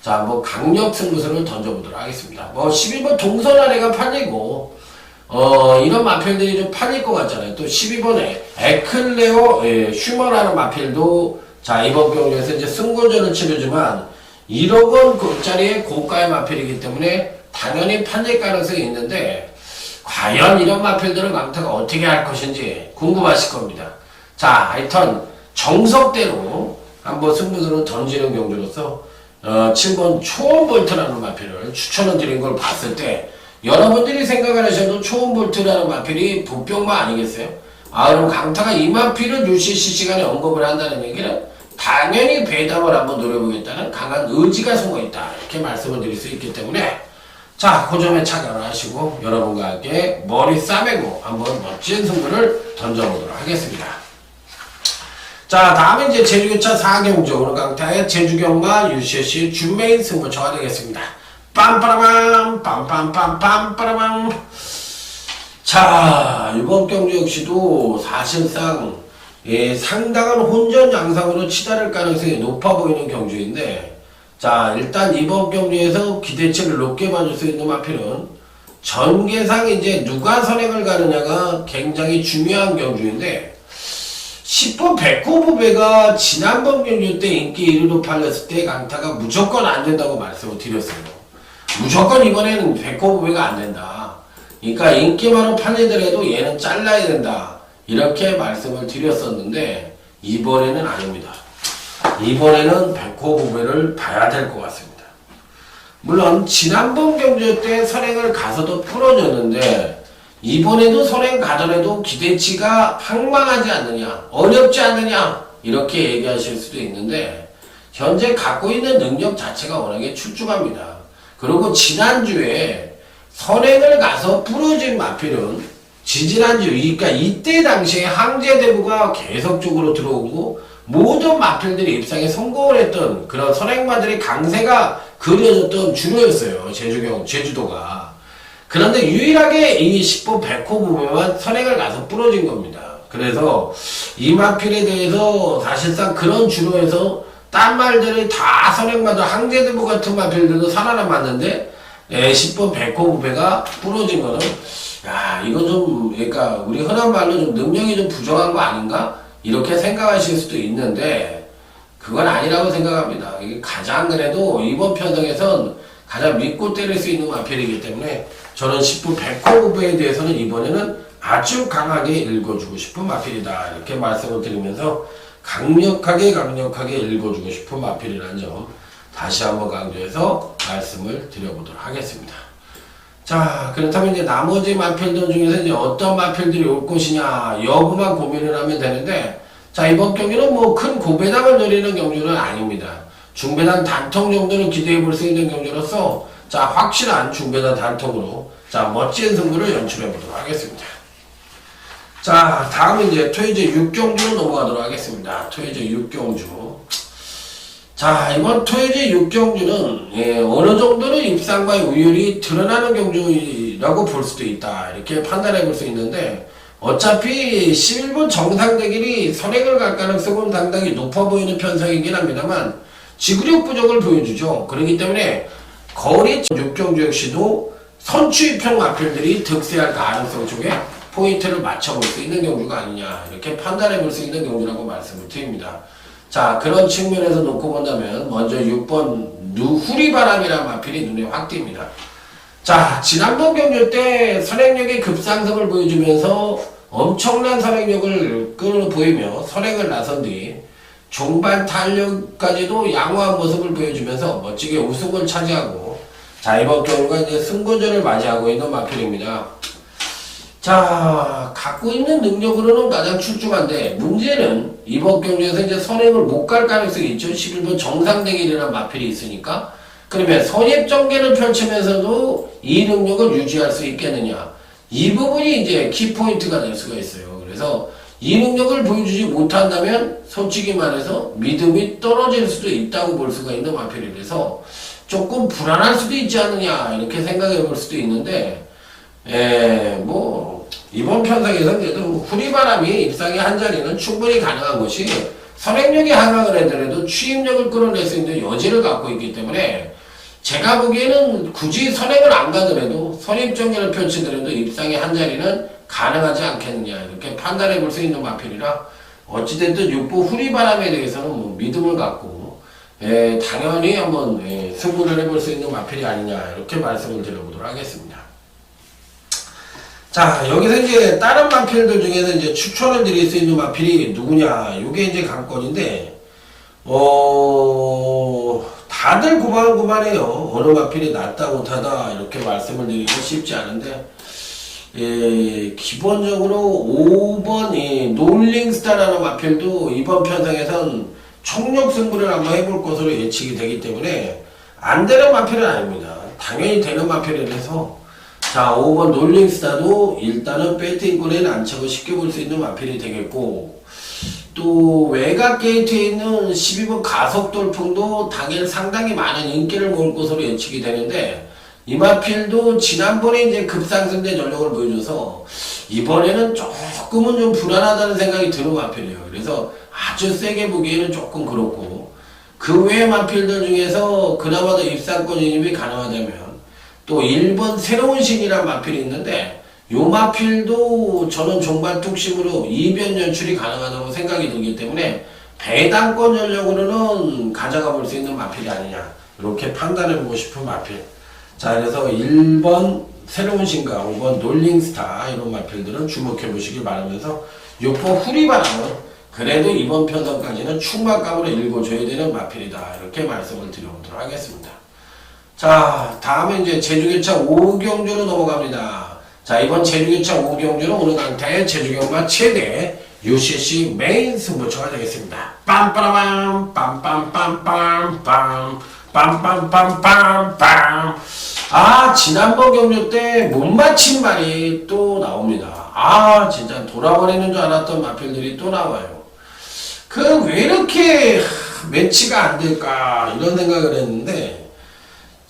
자, 뭐 강력 승부수를 던져보도록 하겠습니다. 뭐 12번 동서나래가 팔리고 이런 마필들이 좀 팔릴 것 같잖아요. 또 12번에 에클레오 슈머라는 마필도 자, 이번 경주에서 이제 승고전을 치르지만 1억 원짜리의 고가의 마필이기 때문에 당연히 팔릴 가능성이 있는데 과연 이런 마필들을 강타가 어떻게 할 것인지 궁금하실 겁니다. 자, 하여튼 정석대로 한번 승부수를 던지는 경주로서 7번 초원볼트라는 마필을 추천을 드린 걸 봤을 때 여러분들이 생각을 하셔도 초원볼트라는 마필이 부병마 아니겠어요? 아, 그럼 강타가 이 마필을 UCC 시간에 언급을 한다는 얘기는 당연히 배당을 한번 노려보겠다는 강한 의지가 숨어있다 이렇게 말씀을 드릴 수 있기 때문에 자, 그 점에 착안을 하시고 여러분과 함께 머리 싸매고 한번 멋진 승부를 던져보도록 하겠습니다. 자, 다음에 이제 제주교차 4경주 오늘 강타의 제주경마 UCC 준메인 승부처가 되겠습니다. 빰빠라밤 빰빰빰빰빠라밤. 자, 이번 경주 역시도 사실상 상당한 혼전 양상으로 치달을 가능성이 높아 보이는 경주인데 자, 일단 이번 경주에서 기대치를 높게 봐줄 수 있는 마필은 전개상 이제 누가 선행을 가느냐가 굉장히 중요한 경주인데 10번 백호부배가 지난번 경주 때 인기 1위로 팔렸을 때 강타가 무조건 안 된다고 말씀을 드렸어요. 무조건 이번에는 백호부배가 안 된다. 그러니까 인기만으로 팔리더라도 얘는 잘라야 된다. 이렇게 말씀을 드렸었는데 이번에는 아닙니다. 이번에는 백호부배를 봐야 될 것 같습니다. 물론 지난번 경주 때 선행을 가서도 풀어줬는데 이번에도 선행 가더라도 기대치가 황망하지 않느냐, 어렵지 않느냐 이렇게 얘기하실 수도 있는데 현재 갖고 있는 능력 자체가 워낙에 출중합니다. 그리고 지난주에 선행을 가서 부러진 마필은 지지난주, 그러니까 이때 당시에 항제대부가 계속적으로 들어오고 모든 마필들이 입상에 성공을 했던 그런 선행마들의 강세가 그려졌던 주로였어요. 제주도가. 그런데 유일하게 이 10번 100호 부분만 선행을 가서 부러진 겁니다. 그래서 이 마필에 대해서 사실상 그런 주로에서 딴 말들이 다 선행마들 항제대부 같은 마필들도 살아남았는데 10번 100호 부배가 부러진 거는 야 이거 좀 그러니까 우리 흔한 말로 좀 능력이 좀 부족한 거 아닌가? 이렇게 생각하실 수도 있는데 그건 아니라고 생각합니다. 이게 가장 그래도 이번 편성에선 가장 믿고 때릴 수 있는 마필이기 때문에 저는 10분 100호 부배에 대해서는 이번에는 아주 강하게 읽어주고 싶은 마필이다 이렇게 말씀을 드리면서 강력하게 읽어주고 싶은 마필이라는 점 다시 한번 강조해서 말씀을 드려보도록 하겠습니다. 자, 그렇다면 이제 나머지 마필들 중에서 이제 어떤 마필들이 올 것이냐 여부만 고민을 하면 되는데 자, 이번 경기는 뭐 큰 고배당을 노리는 경주는 아닙니다. 중배당 단통 정도는 기대해 볼 수 있는 경주로서 자, 확실한 중배당 단통으로 자, 멋진 승부를 연출해 보도록 하겠습니다. 자, 다음은 이제 토요제 6경주로 넘어가도록 하겠습니다. 토요제 6경주. 자, 이번 토요제 6경주는 어느 정도는 입상과의 우열이 드러나는 경주라고 볼 수도 있다. 이렇게 판단해 볼 수 있는데 어차피 11번 정상대결이 선행을 갈 가능성은 상당히 높아 보이는 편성이긴 합니다만 지구력 부족을 보여주죠. 그렇기 때문에 거리 6경주 역시도 선취입형 마필들이 득세할 가능성 쪽에 포인트를 맞춰볼 수 있는 경주가 아니냐 이렇게 판단해 볼 수 있는 경주라고 말씀을 드립니다. 자, 그런 측면에서 놓고 본다면 먼저 6번 누후리바람이라는 마필이 눈에 확 띕니다. 자, 지난번 경주 때 선행력의 급상승을 보여주면서 엄청난 선행력을 보이며 선행을 나선 뒤 종반 탄력까지도 양호한 모습을 보여주면서 멋지게 우승을 차지하고 자, 이번 경우가 이제 승부전을 맞이하고 있는 마필입니다. 자, 갖고 있는 능력으로는 가장 출중한데 문제는 이번 경주에서 이제 선행을 못 갈 가능성이 있죠. 11번 정상대결이라는 마필이 있으니까. 그러면 선입전개를 펼치면서도 이 능력을 유지할 수 있겠느냐. 이 부분이 이제 키포인트가 될 수가 있어요. 그래서 이 능력을 보여주지 못한다면 솔직히 말해서 믿음이 떨어질 수도 있다고 볼 수가 있는 마필이라서 조금 불안할 수도 있지 않느냐 이렇게 생각해 볼 수도 있는데 뭐 이번 편성에서는 그래도 후리바람이 입상의 한 자리는 충분히 가능한 것이 선행력이 하강을 해더라도 추임력을 끌어낼 수 있는 여지를 갖고 있기 때문에 제가 보기에는 굳이 선행을 안 가더라도 선입전개를 펼치더라도 입상의 한 자리는 가능하지 않겠느냐 이렇게 판단해 볼 수 있는 마필이라 어찌됐든 6부 후리바람에 대해서는 뭐 믿음을 갖고 당연히 한번 승부를 해볼 수 있는 마필이 아니냐 이렇게 말씀을 드려보도록 하겠습니다. 자, 여기서 이제 다른 마필들 중에서 이제 추천을 드릴 수 있는 마필이 누구냐, 요게 이제 관건인데, 다들 고만고만해요. 어느 마필이 낫다 못하다 이렇게 말씀을 드리기 쉽지 않은데, 기본적으로 5번 놀링스타라는 마필도 이번 편성에선 총력 승부를 한번 해볼 것으로 예측이 되기 때문에 안 되는 마필은 아닙니다. 당연히 되는 마필이라서 자, 5번 놀링스타도 일단은 배트인권에 난척을 쉽게 볼 수 있는 마필이 되겠고 또 외곽 게이트에 있는 12번 가속돌풍도 당일 상당히 많은 인기를 모을 것으로 예측이 되는데 이 마필도 지난번에 이제 급상승된 전력을 보여줘서 이번에는 조금은 좀 불안하다는 생각이 드는 마필이에요. 그래서 아주 세게 보기에는 조금 그렇고 그 외의 마필들 중에서 그나마도 입상권 진입이 가능하다면 또 1번 새로운 신이라는 마필이 있는데 요 마필도 저는 종반 뚝심으로 이변 연출이 가능하다고 생각이 들기 때문에 배당권 전력으로는 가져가 볼 수 있는 마필이 아니냐 이렇게 판단해보고 싶은 마필. 자, 그래서 1번 새로운 신과 5번 놀링스타 이런 마필들은 주목해보시길 바라면서 6번 후리바람은 그래도 이번 편성까지는 충만감으로 읽어줘야 되는 마필이다 이렇게 말씀을 드려보도록 하겠습니다. 자, 다음에 이제 제주개차 5경주로 넘어갑니다. 자, 이번 제주기차 5경주는 오늘 강타의 제주경마 최대 UCC 메인 승부처가 되겠습니다. 빰빠라밤 빰빰빰빰빰 빰빰빰빰빰. 아, 지난번 경주 때 못 맞힌 말이 또 나옵니다. 아, 진짜 돌아버리는 줄 알았던 마필들이 또 나와요. 그 왜 이렇게 매치가 안 될까 이런 생각을 했는데,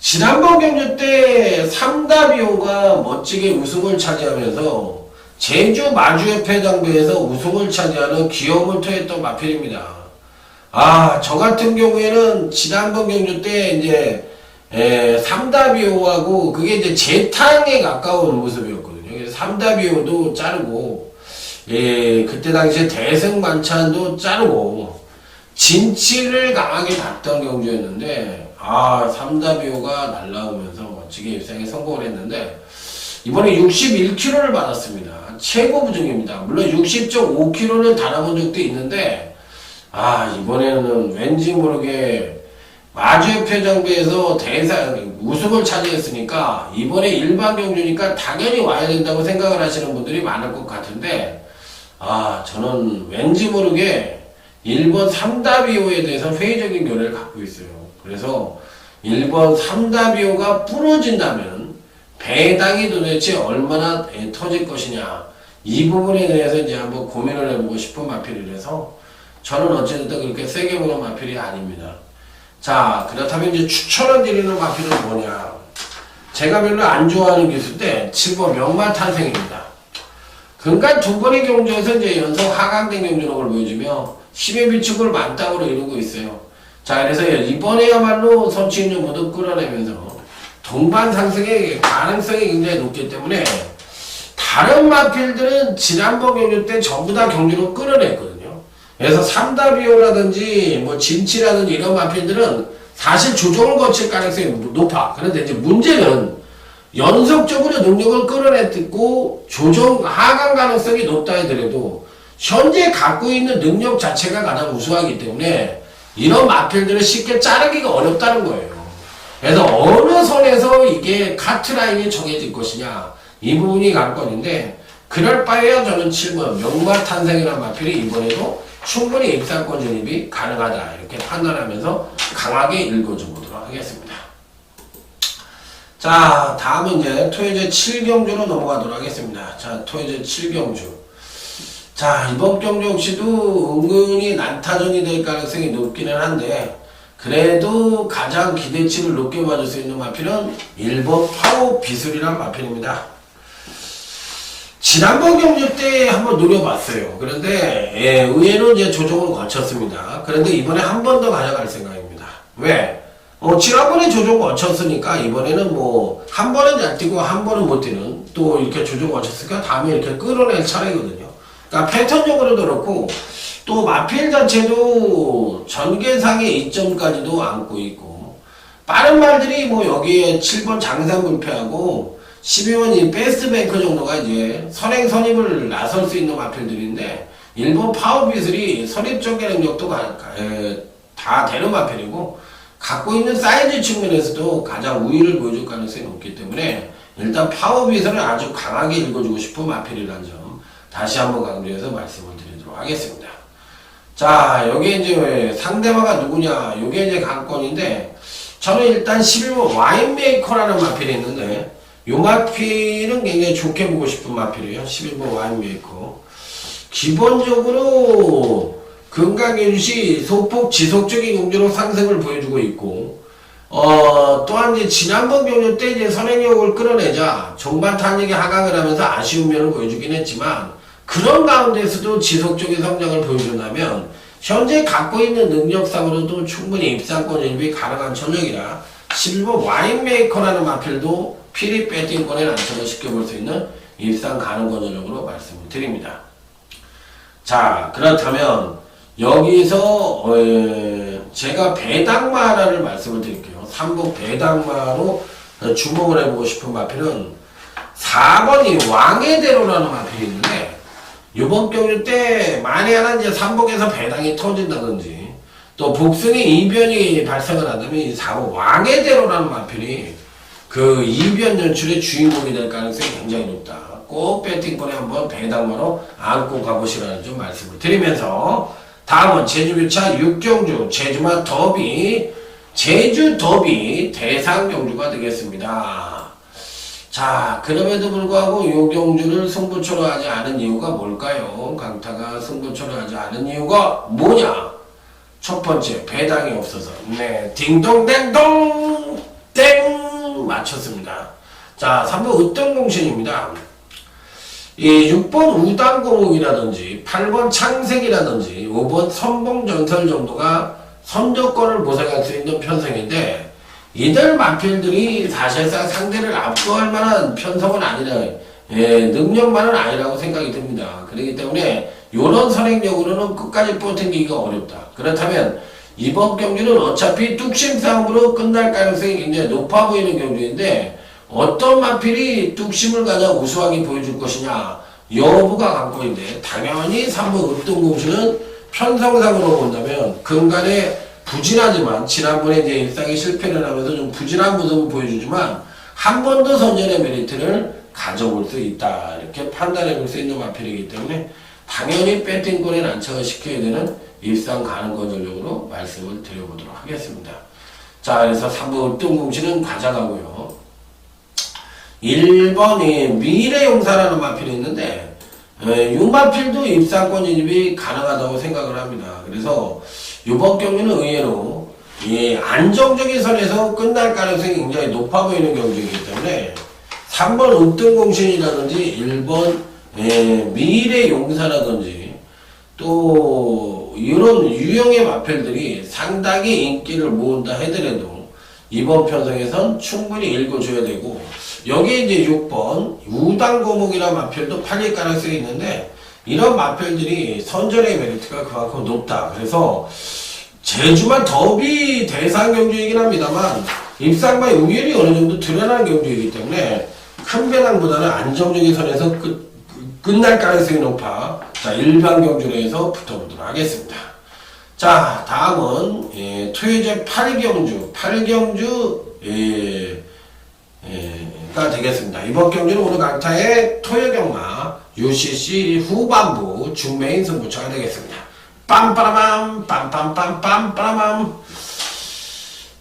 지난번 경주 때 삼다비오가 멋지게 우승을 차지하면서 제주 마주협회장부에서 우승을 차지하는 기염을 토했던 마필입니다. 아, 저 같은 경우에는 지난번 경주 때 이제 삼다비오하고 그게 이제 재탕에 가까운 모습이었거든요. 그래서 삼다비오도 자르고, 그때 당시에 대승만찬도 자르고 진치를 강하게 봤던 경주였는데, 아, 삼다비오가 날라오면서 멋지게 입상에 성공을 했는데, 이번에 61kg를 받았습니다. 최고 부중입니다. 물론 60.5kg는 달아본 적도 있는데, 아, 이번에는 왠지 모르게 마주협회장부에서 우승을 차지했으니까 이번에 일반 경주니까 당연히 와야 된다고 생각을 하시는 분들이 많을 것 같은데, 아, 저는 왠지 모르게 일본 삼다비오에 대해서 회의적인 견해를 갖고 있어요. 그래서 일본 삼다비오가 부러진다면 배당이 도대체 얼마나 터질 것이냐, 이 부분에 대해서 이제 한번 고민을 해보고 싶은 마필이라서 저는 어쨌든 그렇게 세게 보는 마필이 아닙니다. 자, 그렇다면 이제 추천을 드리는 마필은 뭐냐? 제가 별로 안 좋아하는 기수인데 7번 명마탄생입니다. 그러니까 두 번의 경주에서 이제 연속 하강된 경주력을 보여주며 10의 비축을 만땅으로 이루고 있어요. 자, 그래서 이번에야말로 선취인을 모두 끌어내면서 동반 상승의 가능성이 굉장히 높기 때문에 다른 마필들은 지난번 경주 때 전부 다 경주로 끌어냈거든요. 그래서 삼다비오라든지 뭐 진치라든지 이런 마필들은 사실 조정을 거칠 가능성이 높아. 그런데 이제 문제는 연속적으로 능력을 끌어냈고 조정 하강 가능성이 높다 하더라도 현재 갖고 있는 능력 자체가 가장 우수하기 때문에 이런 마필들을 쉽게 자르기가 어렵다는 거예요. 그래서 어느 선에서 이게 카트라인이 정해질 것이냐, 이 부분이 관건인데, 그럴 바에야 저는 7번 명마탄생이라는 마필이 이번에도 충분히 입상권 진입이 가능하다, 이렇게 판단하면서 강하게 읽어주도록 하겠습니다. 자, 다음은 이제 토요제 7경주로 넘어가도록 하겠습니다. 자, 토요제 7경주. 자, 이번 경주 역시도 은근히 난타전이 될 가능성이 높기는 한데, 그래도 가장 기대치를 높게 받을 수 있는 마필은 1번 파워 비술이란 마필입니다. 지난번 경주 때 한번 노려봤어요. 그런데 의외로 이제 조정을 거쳤습니다. 그런데 이번에 한 번 더 가져갈 생각입니다. 왜? 지난번에 조정 거쳤으니까 이번에는 뭐 한 번은 잘 뛰고 한 번은 못 뛰는, 또 이렇게 조정 거쳤으니까 다음에 이렇게 끌어낼 차례거든요. 그러니까 패턴적으로도 그렇고 또 마필 자체도 전개상의 이점까지도 안고 있고, 빠른 말들이 뭐 여기에 7번 장산불패하고 12번 이 베스트뱅크 정도가 이제 선행 선입을 나설 수 있는 마필들인데, 일본 파워비슬이 선입 전개 능력도 다 되는 마필이고 갖고 있는 사이즈 측면에서도 가장 우위를 보여줄 가능성이 높기 때문에 일단 파워비슬을 아주 강하게 읽어주고 싶은 마필이라는 점 다시 한번 강조해서 말씀을 드리도록 하겠습니다. 자, 여기 이제 상대마가 누구냐, 요게 이제 관건인데, 저는 일단 11번 와인메이커라는 마필이 있는데, 요 마필은 굉장히 좋게 보고 싶은 마필이에요. 11번 와인메이커. 기본적으로 금강윤시 소폭 지속적인 경주로 상승을 보여주고 있고, 또한 이제 지난번 경주 때 이제 선행력을 끌어내자 종반 탄력이 하강을 하면서 아쉬운 면을 보여주긴 했지만, 그런 가운데서도 지속적인 성장을 보여준다면 현재 갖고 있는 능력상으로도 충분히 입상권 진입이 가능한 전력이라 11번 와인메이커라는 마필도 피리 배팅권에 난처를 시켜볼 수 있는 입상 가능권 전력으로 말씀을 드립니다. 자, 그렇다면 여기서 제가 배당마라를 말씀을 드릴게요. 3번 배당마로 주목을 해보고 싶은 마필은 4번이 왕의대로라는 마필이 있는데, 이번 경주 때 만에 하나 이제 삼복에서 배당이 터진다든지 또 복승의 이변이 발생을 한다면 이 4번 왕의대로라는 마필이 그 이변 연출의 주인공이 될 가능성이 굉장히 높다. 꼭 배팅권에 한번 배당으로 안고 가보시라는 좀 말씀을 드리면서 다음은 제주교차 6경주 제주마 더비 제주 더비 대상 경주가 되겠습니다. 자, 그럼에도 불구하고 이 경주를 승부처로 하지 않은 이유가 뭘까요? 강타가 승부처로 하지 않은 이유가 뭐냐? 첫 번째, 배당이 없어서. 네, 딩동댕동 땡 맞췄습니다. 자, 3번 으뜸공신입니다. 이 6번 우당공옥이라든지 8번 창색이라든지 5번 선봉전설 정도가 선조권을 보상할 수 있는 편성인데 이들 마필들이 사실상 상대를 압도할 만한 편성은 아니라 능력만은 아니라고 생각이 듭니다. 그렇기 때문에 이런 선행력으로는 끝까지 버티기가 어렵다. 그렇다면 이번 경기는 어차피 뚝심 싸움으로 끝날 가능성이 굉장히 높아 보이는 경기인데 어떤 마필이 뚝심을 가장 우수하게 보여줄 것이냐 여부가 관건인데 당연히 3번 읍등공수는 편성상으로 본다면 근간에 부진하지만 지난번에 이제 일상에 실패를 하면서 좀 부진한 모습을 보여주지만 한 번 더 선전의 메리트를 가져볼 수 있다 이렇게 판단해 볼 수 있는 마필이기 때문에 당연히 배팅권에 난처를 시켜야 되는 일상 가능권 전력으로 말씀을 드려보도록 하겠습니다. 자, 그래서 3번 읍등공수는 가져가고요. 1번이 미래용사라는 마필이 있는데 이 마필도 입상권 진입이 가능하다고 생각을 합니다. 그래서 이번 경기는 의외로 안정적인 선에서 끝날 가능성이 굉장히 높아 보이는 경기이기 때문에 3번 읍등공신이라든지 1번 미래용사라든지 또 이런 유형의 마필들이 상당히 인기를 모은다 하더라도 이번 편성에선 충분히 읽어줘야 되고 여기에 이제 6번 우당고목이라는 마필도 팔릴 가능성이 있는데 이런 마필들이 선전의 메리트가 그만큼 높다. 그래서 제주만 더비 대상 경주이긴 합니다만 입상마의 우열이 어느 정도 드러나는 경주이기 때문에 큰 배당보다는 안정적인 선에서 끝날 가능성이 높아. 자, 일반 경주로 해서 붙어보도록 하겠습니다. 자, 다음은 토요제 8경주 가 되겠습니다. 이번 경주는 오늘 강타의 토요경마 UCC 후반부 중메인 승부처가 되겠습니다. 빰빠라맘 빰빰빰빰빠라맘.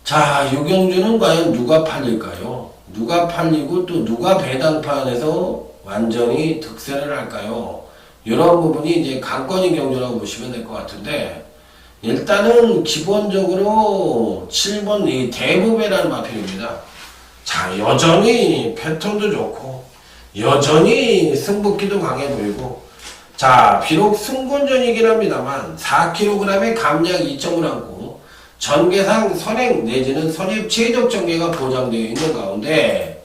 자, 이 경주는 과연 누가 팔릴까요? 누가 팔리고 또 누가 배당판에서 완전히 득세를 할까요? 이런 부분이 이제 관건인 경주라고 보시면 될 것 같은데 일단은 기본적으로 7번 이 대부배라는 마필입니다. 자, 여전히 패턴도 좋고 여전히 승부기도 강해 보이고 자, 비록 승군전이긴 합니다만 4kg의 감량 2점을 안고 전개상 선행 내지는 선입 최적 전개가 보장되어 있는 가운데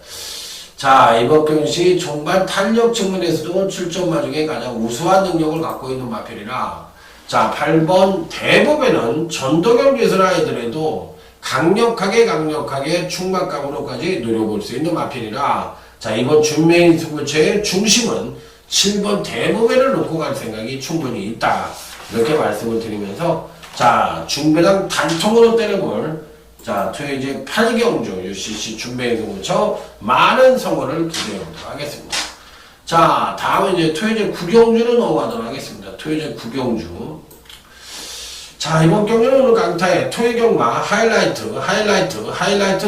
자, 이번 경시 종반 탄력 측면에서도 출전마 중에 가장 우수한 능력을 갖고 있는 마필이라 자, 8번 대부배는 전도경기에서나 하더라도 강력하게 충막감으로까지 노려볼 수 있는 마필이라 자, 이번 준메인 승부처의 중심은 7번 대부배를 놓고 갈 생각이 충분히 있다 이렇게 말씀을 드리면서 자, 중배당 단통으로 때려볼 자, 토요제 8경주 UCC 준메인 승부처 많은 성원을 기대해보도록 하겠습니다. 자, 다음은 이제 토요제 9경주로 넘어가도록 하겠습니다. 토요제 9경주 자, 이번 경기는 오늘 강타의 토요경마 하이라이트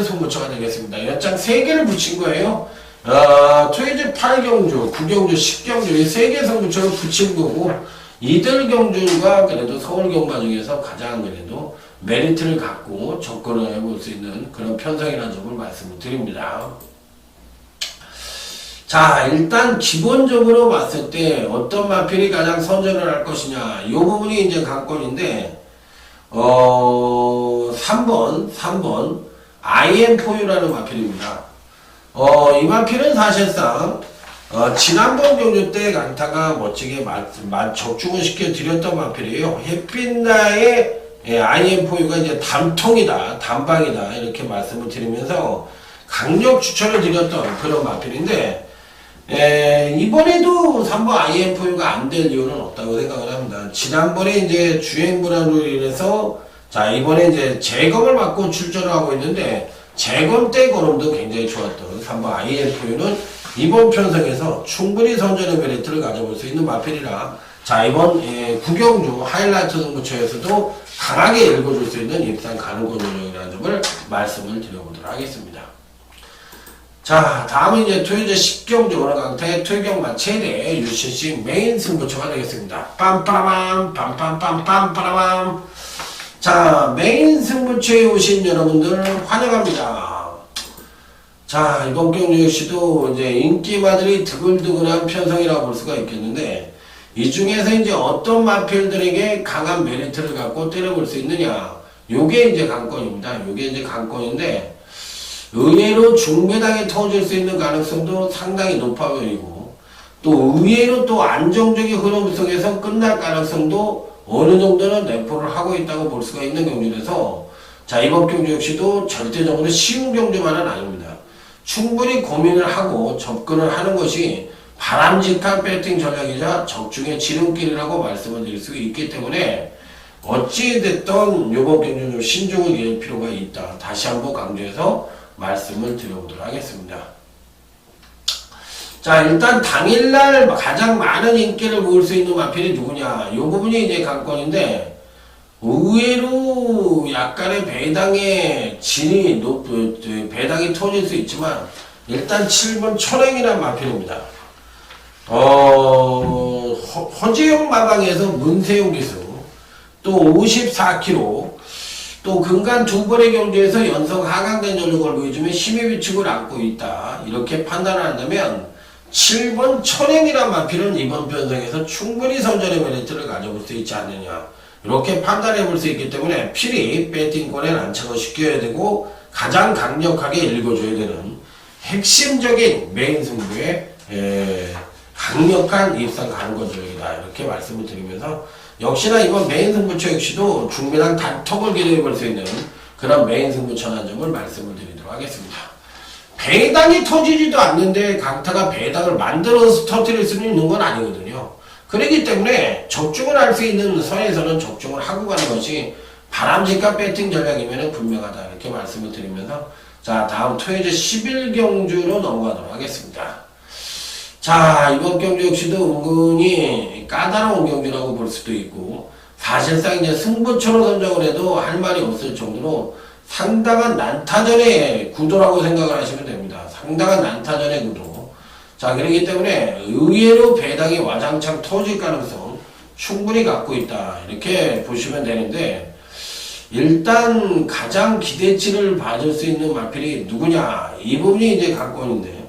승부처가 되겠습니다. 연장 3개를 붙인 거예요. 토요제 8경주, 9경주, 10경주 이 3개 승부처를 붙인 거고 이들 경주가 그래도 서울경마 중에서 가장 그래도 메리트를 갖고 접근을 해볼 수 있는 그런 편성이라는 점을 말씀을 드립니다. 자, 일단 기본적으로 봤을 때 어떤 마필이 가장 선전을 할 것이냐 이 부분이 이제 관건인데 3번 IM4U라는 마필입니다. 이 마필은 사실상 지난번 경주 때 강타가 멋지게 적중을 시켜 드렸던 마필이에요. 햇빛나의 IM4U가 이제 담통이다, 담방이다 이렇게 말씀을 드리면서 강력 추천을 드렸던 그런 마필인데 이번에도 3번 IM4U가 안 될 이유는 없다고 생각을 합니다. 지난번에 이제 주행 불안으로 인해서 자, 이번에 이제 재검을 받고 출전을 하고 있는데 재검 때 걸음도 굉장히 좋았던 3번 IM4U는 이번 편성에서 충분히 선전의 메리트를 가져볼 수 있는 마필이라 자 이번 구경주 하이라이트 승부처에서도 강하게 읽어줄 수 있는 입상 가능권 전형이라는 점을 말씀을 드려보도록 하겠습니다. 자 다음은 이제 토요제 10경주 오늘 강타의 토요경만 최대 UCC 메인 승부처가 되겠습니다. 빰빠라밤 빰빰빰빰빠라밤. 자 메인 승부처에 오신 여러분들 환영합니다. 자 이번 경주 역시도 이제 인기마들이 드글드글한 편성이라고 볼 수가 있겠는데 이 중에서 이제 어떤 마필들에게 강한 메리트를 갖고 때려볼 수 있느냐 요게 이제 관건입니다. 요게 이제 관건인데 의외로 중배당에 터질 수 있는 가능성도 상당히 높아 보이고 또 의외로 또 안정적인 흐름 속에서 끝날 가능성도 어느 정도는 내포를 하고 있다고 볼 수가 있는 경주라서 자 이번 경주 역시도 절대적으로 쉬운 경주만은 아닙니다. 충분히 고민을 하고 접근을 하는 것이 바람직한 배팅 전략이자 적중의 지름길이라고 말씀을 드릴 수 있기 때문에 어찌됐든 요번 경주는 좀 신중을 기할 필요가 있다. 다시 한번 강조해서 말씀을 드려보도록 하겠습니다. 자 일단 당일날 가장 많은 인기를 모을 수 있는 마필이 누구냐 이 부분이 이제 관건인데 의외로 약간의 배당의 진이 배당이 터질 수 있지만 일단 7번 천행이라는 마필입니다. 허재영 마방에서 문세용 기수 또 54kg 또 근간 두 번의 경주에서 연속 하강된 전력을 보여주면 힘의 위축을 안고 있다. 이렇게 판단을 한다면 7번 천행이란 마필은 이번 편성에서 충분히 선전의 메리트를 가져볼 수 있지 않느냐. 이렇게 판단해 볼 수 있기 때문에 필히 배팅권에 난착을 시켜야 되고 가장 강력하게 읽어줘야 되는 핵심적인 메인 승부의 강력한 입상 가능권 전략이다. 이렇게 말씀을 드리면서 역시나 이번 메인 승부처 역시도 중배당 단톡을 기대해 볼 수 있는 그런 메인 승부처라는 점을 말씀을 드리도록 하겠습니다. 배당이 터지지도 않는데 강타가 배당을 만들어서 터뜨릴 수는 있는 건 아니거든요. 그렇기 때문에 적중을 할 수 있는 선에서는 적중을 하고 가는 것이 바람직한 배팅 전략이면 분명하다. 이렇게 말씀을 드리면서 자 다음 토요제 11경주로 넘어가도록 하겠습니다. 자 이번 경주 역시도 은근히 까다로운 경주라고 볼 수도 있고 사실상 이제 승부처로 선정을 해도 할 말이 없을 정도로 상당한 난타전의 구도라고 생각을 하시면 됩니다. 상당한 난타전의 구도. 자 그렇기 때문에 의외로 배당이 와장창 터질 가능성 충분히 갖고 있다. 이렇게 보시면 되는데 일단 가장 기대치를 받을 수 있는 마필이 누구냐 이 부분이 이제 관건인데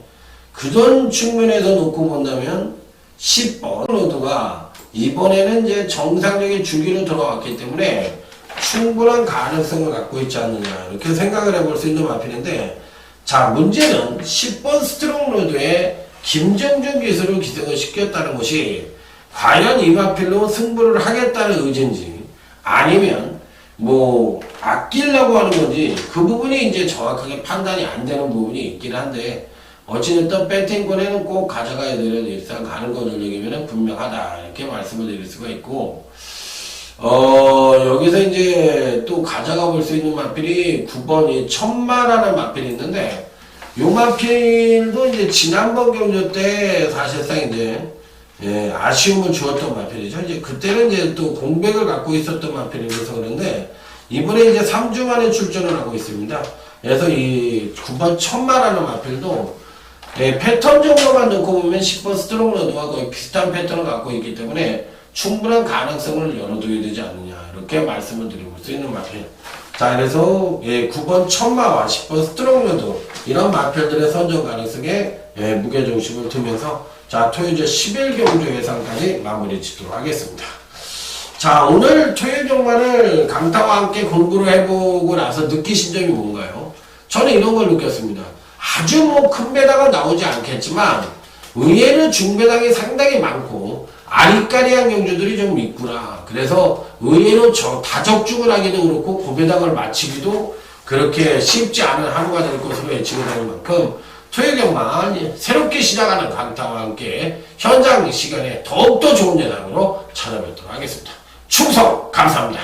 그전 측면에서 놓고 본다면 10번 로드가 이번에는 이제 정상적인 주기로 들어왔기 때문에 충분한 가능성을 갖고 있지 않느냐 이렇게 생각을 해볼 수 있는 마필인데 자 문제는 10번 스트롱 로드에 김정준 기수를 기승을 시켰다는 것이 과연 이 마필로 승부를 하겠다는 의지인지 아니면 뭐 아끼려고 하는 건지 그 부분이 이제 정확하게 판단이 안 되는 부분이 있긴 한데 어찌됐든 배팅권에는 꼭 가져가야 되는 일상 가능권 전략이면 분명하다 이렇게 말씀을 드릴 수가 있고 여기서 이제 또 가져가 볼 수 있는 마필이 9번 천마라는 마필이 있는데 요 마필도 이제 지난번 경주 때 사실상 이제 아쉬움을 주었던 마필이죠. 이제 그때는 이제 또 공백을 갖고 있었던 마필이라서 그런데 이번에 이제 3주 만에 출전을 하고 있습니다. 그래서 이 9번 천마라는 마필도 패턴 정도만 놓고 보면 10번 스트롱 로드와 거의 비슷한 패턴을 갖고 있기 때문에 충분한 가능성을 열어둬야 되지 않느냐 이렇게 말씀을 드릴 수 있는 마필. 자 그래서 9번 천마와 10번 스트롱 로드 이런 마필들의 선정 가능성에 무게중심을 두면서 자 토요제 11경주 예상까지 마무리 짓도록 하겠습니다. 자 오늘 토요일 경마를 강타와 함께 공부를 해보고 나서 느끼신 점이 뭔가요? 저는 이런 걸 느꼈습니다. 아주 뭐 큰 배당은 나오지 않겠지만 의외로 중배당이 상당히 많고 아리까리한 경주들이 좀 있구나. 그래서 의외로 다적중을 하기도 그렇고 고배당을 마치기도 그렇게 쉽지 않은 하루가 될 것으로 예측이 되는 만큼 토요일 경마 새롭게 시작하는 강타와 함께 현장 시간에 더욱더 좋은 예상으로 찾아뵙도록 하겠습니다. 충성 감사합니다.